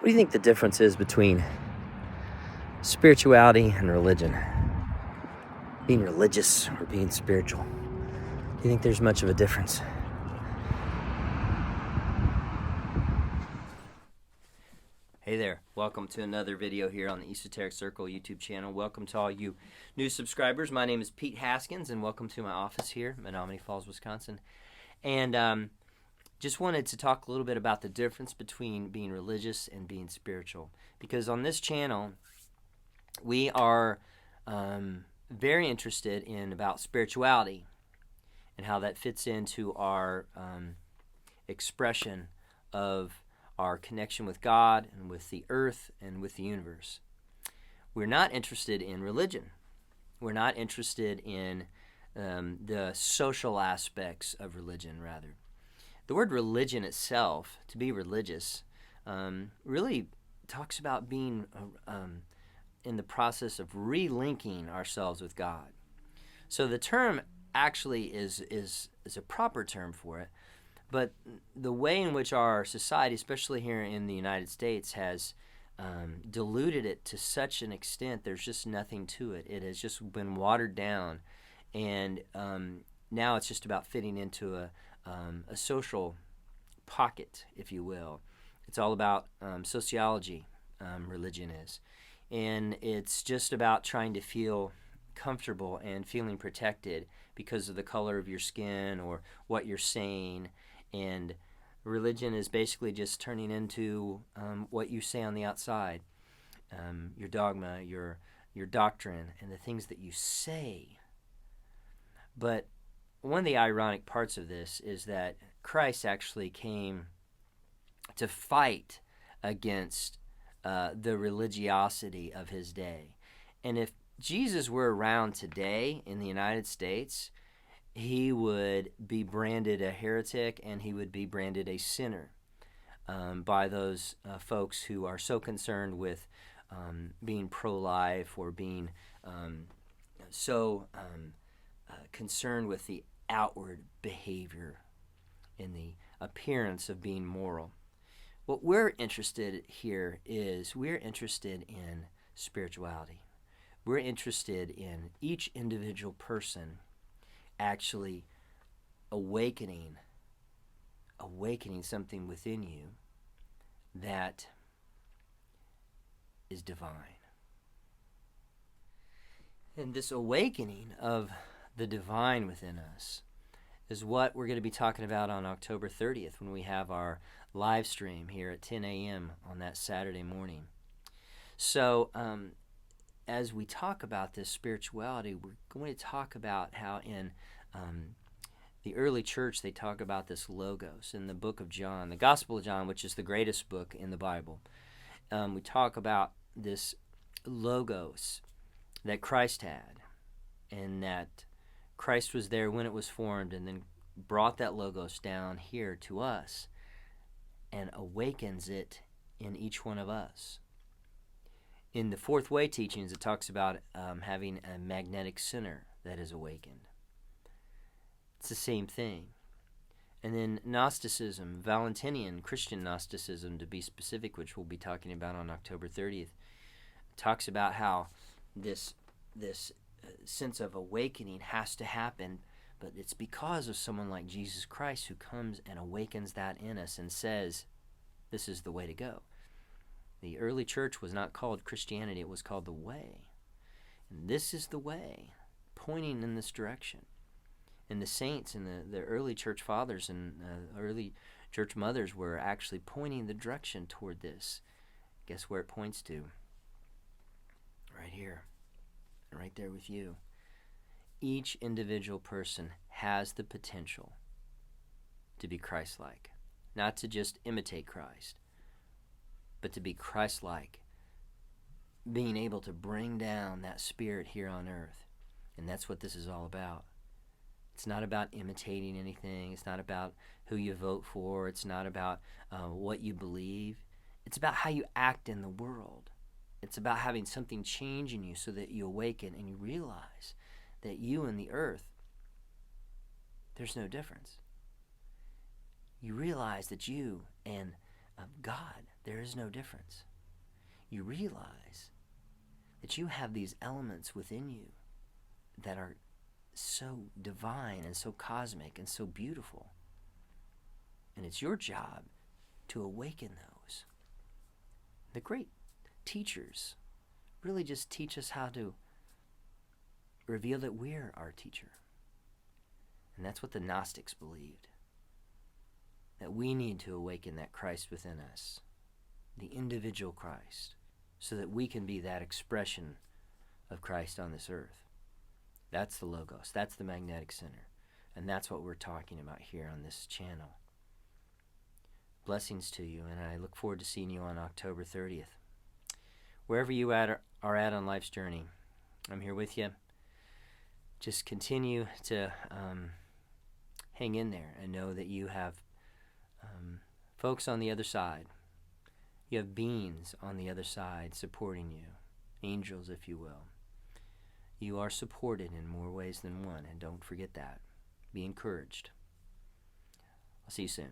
do you think the difference is between spirituality and religion? Being religious or being spiritual? Do you think there's much of a difference? Hey there, welcome to another video here on the Esoteric Circle YouTube channel. Welcome to all you new subscribers. My name is Pete Haskins, and welcome to my office here in Menominee Falls, Wisconsin. And just wanted to talk a little bit about the difference between being religious and being spiritual. Because on this channel, we are very interested in about spirituality and how that fits into our expression of our connection with God and with the earth and with the universe. We're not interested in religion. We're not interested in the social aspects of religion, rather. The word religion itself, to be religious, really talks about being in the process of relinking ourselves with God. So the term actually is a proper term for it. But the way in which our society, especially here in the United States, has diluted it to such an extent, there's just nothing to it. It has just been watered down, and now it's just about fitting into a social pocket, if you will. It's all about sociology, religion is. And it's just about trying to feel comfortable and feeling protected because of the color of your skin or what you're saying. And religion is basically just turning into what you say on the outside, your dogma, your doctrine, and the things that you say. But one of the ironic parts of this is that Christ actually came to fight against the religiosity of his day. And if Jesus were around today in the United States, he would be branded a heretic and he would be branded a sinner by those folks who are so concerned with being pro-life or being concerned with the outward behavior and the appearance of being moral. What we're interested here is we're interested in spirituality. We're interested in each individual person actually awakening something within you that is divine. And this awakening of the divine within us is what we're going to be talking about on October 30th when we have our live stream here at 10 a.m. on that Saturday morning. So as we talk about this spirituality, we're going to talk about how in the early church they talk about this logos in the book of John, the Gospel of John, which is the greatest book in the Bible. We talk about this logos that Christ had, and that Christ was there when it was formed and then brought that logos down here to us and awakens it in each one of us. In the Fourth Way teachings, it talks about having a magnetic center that is awakened. It's the same thing. And then Gnosticism, Valentinian Christian Gnosticism to be specific, which we'll be talking about on October 30th, talks about how this sense of awakening has to happen, but it's because of someone like Jesus Christ who comes and awakens that in us and says, this is the way to go. The early church was not called Christianity, it was called the Way. And this is the way, pointing in this direction. And the saints and the early church fathers and early church mothers were actually pointing the direction toward this. Guess where it points to? Right here. Right there with you. Each individual person has the potential to be Christ-like. Not to just imitate Christ, but to be Christ-like, being able to bring down that spirit here on earth. And that's what this is all about. It's not about imitating anything. It's not about who you vote for. It's not about what you believe. It's about how you act in the world. It's about having something change in you so that you awaken and you realize that you and the earth, there's no difference. You realize that you and God, there is no difference. You realize that you have these elements within you that are so divine and so cosmic and so beautiful. And it's your job to awaken those. The great teachers really just teach us how to reveal that we're our teacher. And that's what the Gnostics believed. That we need to awaken that Christ within us, the individual Christ, so that we can be that expression of Christ on this earth. That's the Logos. That's the magnetic center. And that's what we're talking about here on this channel. Blessings to you, and I look forward to seeing you on October 30th. Wherever you are at on life's journey, I'm here with you. Just continue to hang in there and know that you have folks on the other side. You have beings on the other side supporting you, angels, if you will. You are supported in more ways than one, and don't forget that. Be encouraged. I'll see you soon.